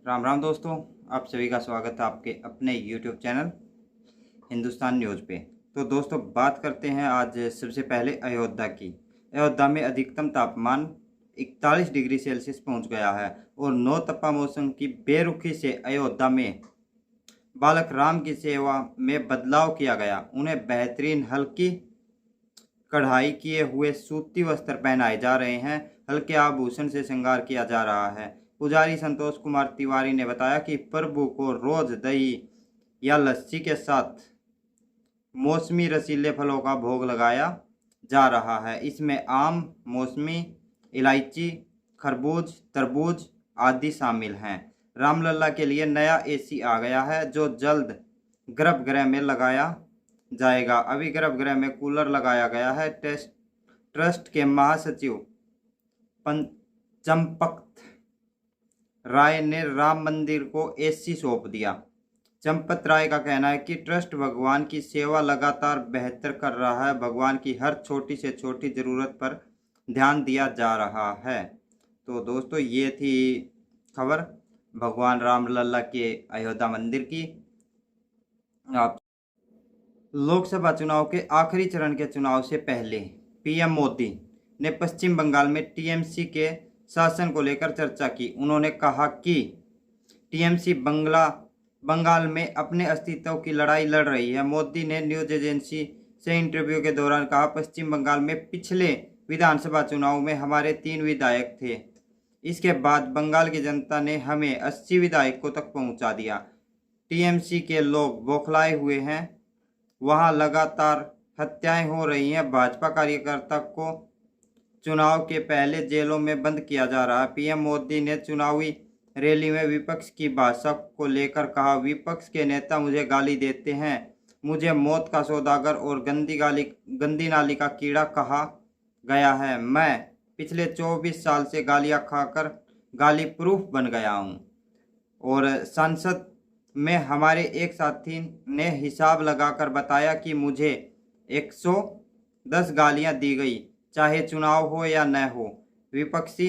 राम राम दोस्तों, आप सभी का स्वागत है आपके अपने YouTube चैनल हिंदुस्तान न्यूज़ पे। तो दोस्तों, बात करते हैं आज सबसे पहले अयोध्या की। अयोध्या में अधिकतम तापमान 41 डिग्री सेल्सियस पहुंच गया है और नौ तपा मौसम की बेरुखी से अयोध्या में बालक राम की सेवा में बदलाव किया गया। उन्हें बेहतरीन हल्की कढ़ाई किए हुए सूती वस्त्र पहनाए जा रहे हैं। हल्के आभूषण से श्रृंगार किया जा रहा है। पुजारी संतोष कुमार तिवारी ने बताया कि प्रभु को रोज दही या लस्सी के साथ मौसमी रसीले फलों का भोग लगाया जा रहा है। इसमें आम, मौसमी, इलायची, खरबूज, तरबूज आदि शामिल हैं। रामलला के लिए नया एसी आ गया है जो जल्द गर्भगृह में लगाया जाएगा। अभी गर्भगृह में कूलर लगाया गया है। ट्रस्ट के महासचिव चंपक राय ने राम मंदिर को एसी सौंप दिया। चंपत राय का कहना है कि ट्रस्ट भगवान की सेवा लगातार बेहतर कर रहा है। भगवान की हर छोटी से छोटी ज़रूरत पर ध्यान दिया जा रहा है। तो दोस्तों, ये थी खबर भगवान रामलला के अयोध्या मंदिर की। आप लोकसभा चुनाव के आखिरी चरण के चुनाव से पहले पीएम मोदी ने पश्चिम बंगाल में टीएमसी के शासन को लेकर चर्चा की। उन्होंने कहा कि टीएमसी बंगाल में अपने अस्तित्व की लड़ाई लड़ रही है। मोदी ने न्यूज एजेंसी से इंटरव्यू के दौरान कहा, पश्चिम बंगाल में पिछले विधानसभा चुनाव में हमारे 3 विधायक थे। इसके बाद बंगाल की जनता ने हमें 80 विधायकों तक पहुंचा दिया। टीएमसी के लोग बौखलाए हुए हैं। वहां लगातार हत्याएं हो रही हैं। भाजपा कार्यकर्ता को चुनाव के पहले जेलों में बंद किया जा रहा है। पीएम मोदी ने चुनावी रैली में विपक्ष की भाषा को लेकर कहा, विपक्ष के नेता मुझे गाली देते हैं। मुझे मौत का सौदागर और गंदी नाली का कीड़ा कहा गया है। मैं पिछले 24 साल से गालियां खाकर गाली प्रूफ बन गया हूं। और संसद में हमारे एक साथी ने हिसाब लगाकर बताया कि मुझे 110 गालियां दी गई, चाहे चुनाव हो या न हो। विपक्षी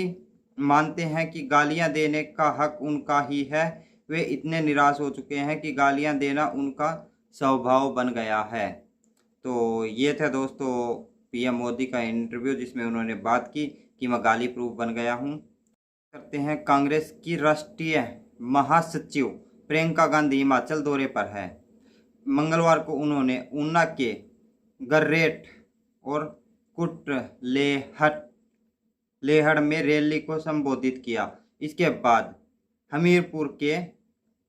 मानते हैं कि गालियां देने का हक उनका ही है। वे इतने निराश हो चुके हैं कि गालियां देना उनका स्वभाव बन गया है। तो ये था दोस्तों पीएम मोदी का इंटरव्यू, जिसमें उन्होंने बात की कि मैं गाली प्रूफ बन गया हूं। करते हैं, कांग्रेस की राष्ट्रीय महासचिव प्रियंका गांधी हिमाचल दौरे पर है। मंगलवार को उन्होंने ऊना के गर्रेट और लेहड़ में रैली को संबोधित किया। इसके बाद हमीरपुर के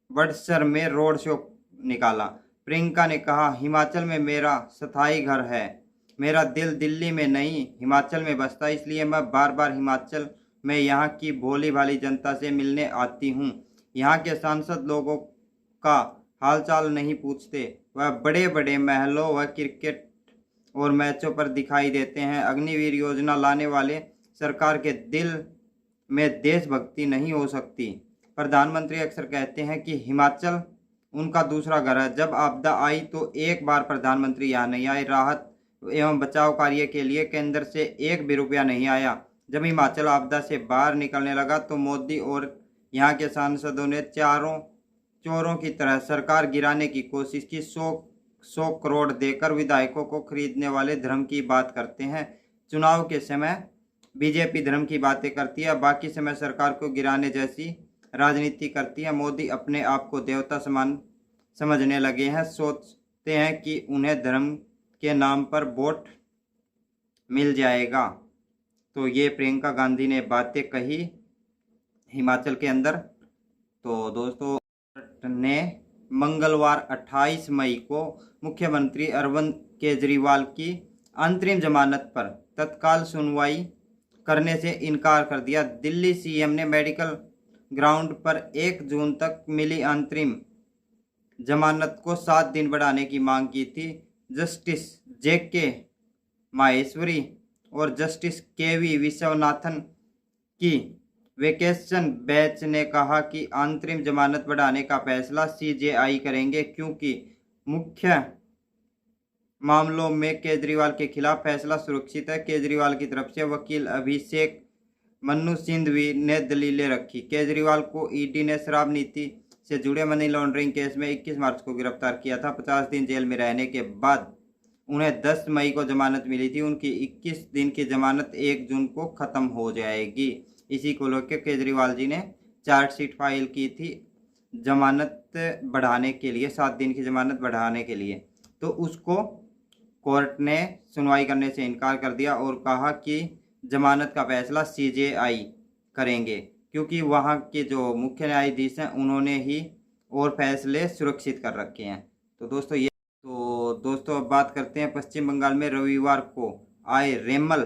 बड़सर में रोड शो निकाला। प्रियंका ने कहा, हिमाचल में मेरा स्थायी घर है। मेरा दिल दिल्ली में नहीं हिमाचल में बसता, इसलिए मैं बार बार हिमाचल में यहाँ की भोली भाली जनता से मिलने आती हूँ। यहाँ के सांसद लोगों का हालचाल नहीं पूछते। वह बड़े बड़े महलों व क्रिकेट और मैचों पर दिखाई देते हैं। अग्निवीर योजना लाने वाले सरकार के दिल में देशभक्ति नहीं हो सकती। प्रधानमंत्री अक्सर कहते हैं कि हिमाचल उनका दूसरा घर है। जब आपदा आई तो एक बार प्रधानमंत्री यहाँ नहीं आए। राहत एवं बचाव कार्य के लिए केंद्र से एक भी रुपया नहीं आया। जब हिमाचल आपदा से बाहर निकलने लगा तो मोदी और यहाँ के सांसदों ने चोरों की तरह सरकार गिराने की कोशिश की। 100 करोड़ देकर विधायकों को खरीदने वाले धर्म की बात करते हैं। चुनाव के समय बीजेपी धर्म की बातें करती है, बाकी समय सरकार को गिराने जैसी राजनीति करती है। मोदी अपने आप को देवता समान समझने लगे हैं। सोचते हैं कि उन्हें धर्म के नाम पर वोट मिल जाएगा। तो ये प्रियंका गांधी ने बातें कही हिमाचल के अंदर। तो दोस्तों ने मंगलवार 28 मई को मुख्यमंत्री अरविंद केजरीवाल की अंतरिम जमानत पर तत्काल सुनवाई करने से इनकार कर दिया। दिल्ली सीएम ने मेडिकल ग्राउंड पर 1 जून तक मिली अंतरिम जमानत को 7 दिन बढ़ाने की मांग की थी। जस्टिस जेके माहेश्वरी और जस्टिस केवी विश्वनाथन की वेकेशन बेंच ने कहा कि अंतरिम जमानत बढ़ाने का फैसला सीजेआई करेंगे, क्योंकि मुख्य मामलों में केजरीवाल के खिलाफ फैसला सुरक्षित है। केजरीवाल की तरफ से वकील अभिषेक मन्नू सिंघवी ने दलीलें रखी। केजरीवाल को ईडी ने शराब नीति से जुड़े मनी लॉन्ड्रिंग केस में 21 मार्च को गिरफ्तार किया था। 50 दिन जेल में रहने के बाद उन्हें 10 मई को जमानत मिली थी। उनकी 21 दिन की जमानत 1 जून को ख़त्म हो जाएगी। इसी को लेकर केजरीवाल जी ने चार्जशीट फाइल की थी जमानत बढ़ाने के लिए, 7 दिन की जमानत बढ़ाने के लिए। तो उसको कोर्ट ने सुनवाई करने से इनकार कर दिया और कहा कि जमानत का फैसला सीजेआई करेंगे, क्योंकि वहाँ के जो मुख्य न्यायाधीश हैं उन्होंने ही और फैसले सुरक्षित कर रखे हैं। तो दोस्तों अब बात करते हैं पश्चिम बंगाल में रविवार को आए रेमल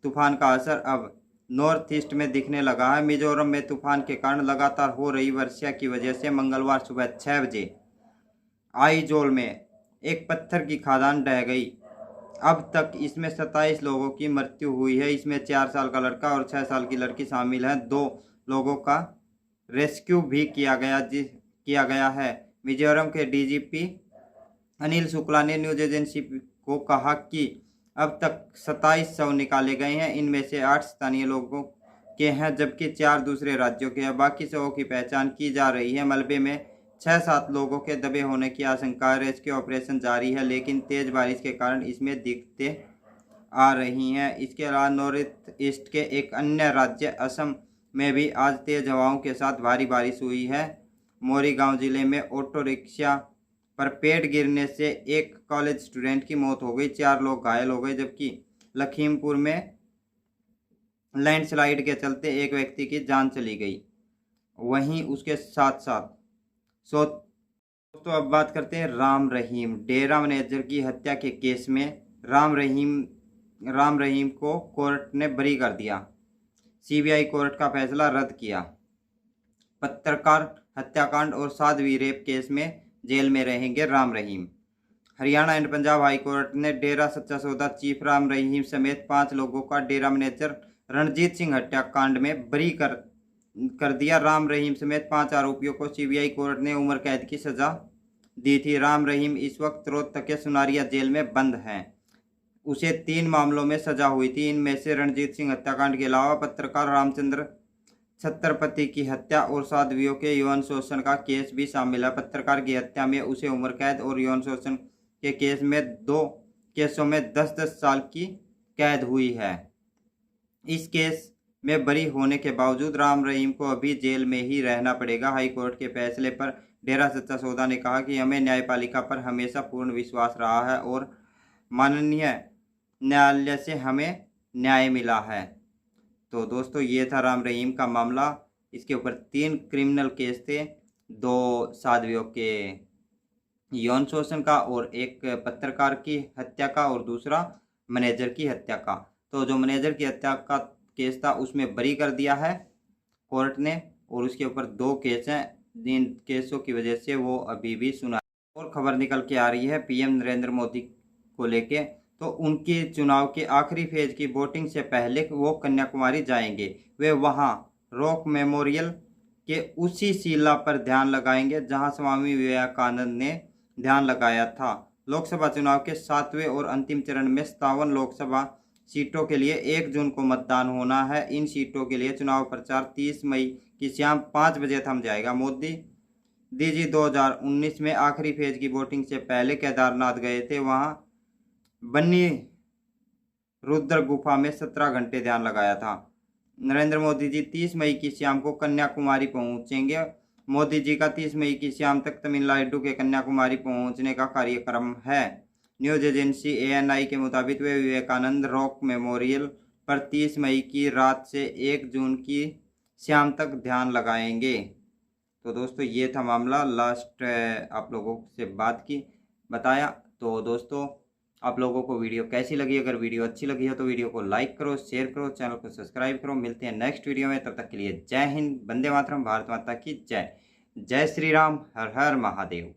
तूफान का असर अब नॉर्थ ईस्ट में दिखने लगा है। मिजोरम में तूफान के कारण लगातार हो रही वर्षा की वजह से मंगलवार सुबह 6 बजे आइजोल में एक पत्थर की खदान ढह गई। अब तक इसमें 27 लोगों की मृत्यु हुई है। इसमें 4 साल का लड़का और 6 साल की लड़की शामिल है। 2 लोगों का रेस्क्यू भी किया गया है। मिजोरम के डीजीपी अनिल शुक्ला ने न्यूज एजेंसी को कहा कि अब तक 27 शव निकाले गए हैं। इनमें से 8 स्थानीय लोगों के हैं जबकि 4 दूसरे राज्यों के हैं। बाकी शवों की पहचान की जा रही है। मलबे में 6-7 लोगों के दबे होने की आशंका है। रेस्क्यू ऑपरेशन जारी है लेकिन तेज बारिश के कारण इसमें दिक्कतें आ रही हैं। इसके अलावा नॉर्थ ईस्ट के एक अन्य राज्य असम में भी आज तेज हवाओं के साथ भारी बारिश हुई है। मोरीगांव जिले में ऑटो रिक्शा पर पेड़ गिरने से एक कॉलेज स्टूडेंट की मौत हो गई, 4 लोग घायल हो गए, जबकि लखीमपुर में लैंडस्लाइड के चलते एक व्यक्ति की जान चली गई। वहीं उसके साथ साथ दोस्तों अब बात करते हैं राम रहीम। डेरा मैनेजर की हत्या के केस में राम रहीम को कोर्ट ने बरी कर दिया। सीबीआई कोर्ट का फैसला रद्द किया। पत्रकार हत्याकांड और साध्वी रेप केस में जेल में रहेंगे Ram Rahim. Haryana and Punjab high court ने डेरा सच्चा सौदा चीफ राम रहीम समेत 5 लोगों का डेरा मैनेजर रणजीत सिंह हत्याकांड में बरी कर दिया। राम रहीम समेत 5 आरोपियों को सीबीआई कोर्ट ने उम्र कैद की सजा दी थी। राम रहीम इस वक्त रोहतक के सुनारिया जेल में बंद हैं। उसे 3 मामलों में सजा हुई थी। इनमें से रणजीत सिंह हत्याकांड के अलावा पत्रकार रामचंद्र छत्रपति की हत्या और साध्वियों के यौन शोषण का केस भी शामिल है। पत्रकार की हत्या में उसे उम्र कैद और यौन शोषण के केस में 2 केसों में 10-10 साल की कैद हुई है। इस केस में बरी होने के बावजूद राम रहीम को अभी जेल में ही रहना पड़ेगा। हाईकोर्ट के फैसले पर डेरा सच्चा सौदा ने कहा कि हमें न्यायपालिका पर हमेशा पूर्ण विश्वास रहा है और माननीय न्यायालय से हमें न्याय मिला है। तो दोस्तों ये था राम रहीम का मामला। इसके ऊपर 3 क्रिमिनल केस थे, 2 साध्वियों के यौन शोषण का और एक पत्रकार की हत्या का और दूसरा मैनेजर की हत्या का। तो जो मैनेजर की हत्या का केस था उसमें बरी कर दिया है कोर्ट ने और उसके ऊपर 2 केस हैं जिन केसों की वजह से वो अभी भी सुना। और खबर निकल के आ रही है पीएम नरेंद्र मोदी को लेके, तो उनके चुनाव के आखिरी फेज की वोटिंग से पहले वो कन्याकुमारी जाएंगे। वे वहां रॉक मेमोरियल के उसी शिला पर ध्यान लगाएंगे जहां स्वामी विवेकानंद ने ध्यान लगाया था। लोकसभा चुनाव के 7वें और अंतिम चरण में 57 लोकसभा सीटों के लिए 1 जून को मतदान होना है। इन सीटों के लिए चुनाव प्रचार 30 मई की शाम 5 बजे थम जाएगा। मोदी जी 2019 में आखिरी फेज की वोटिंग से पहले केदारनाथ गए थे। वहां बन्नी रुद्र गुफा में 17 घंटे ध्यान लगाया था। नरेंद्र मोदी जी 30 मई की शाम को कन्याकुमारी पहुंचेंगे। मोदी जी का 30 मई की शाम तक तमिलनाडु के कन्याकुमारी पहुंचने का कार्यक्रम है। न्यूज एजेंसी ANI के मुताबिक वे विवेकानंद रॉक मेमोरियल पर 30 मई की रात से 1 जून की शाम तक ध्यान लगाएंगे। तो दोस्तों ये था मामला, लास्ट आप लोगों से बात की बताया। तो दोस्तों आप लोगों को वीडियो कैसी लगी? अगर वीडियो अच्छी लगी हो तो वीडियो को लाइक करो, शेयर करो, चैनल को सब्सक्राइब करो। मिलते हैं नेक्स्ट वीडियो में, तब तक के लिए जय हिंद, वंदे मातरम, भारत माता की जय। जय श्री राम, हर हर महादेव।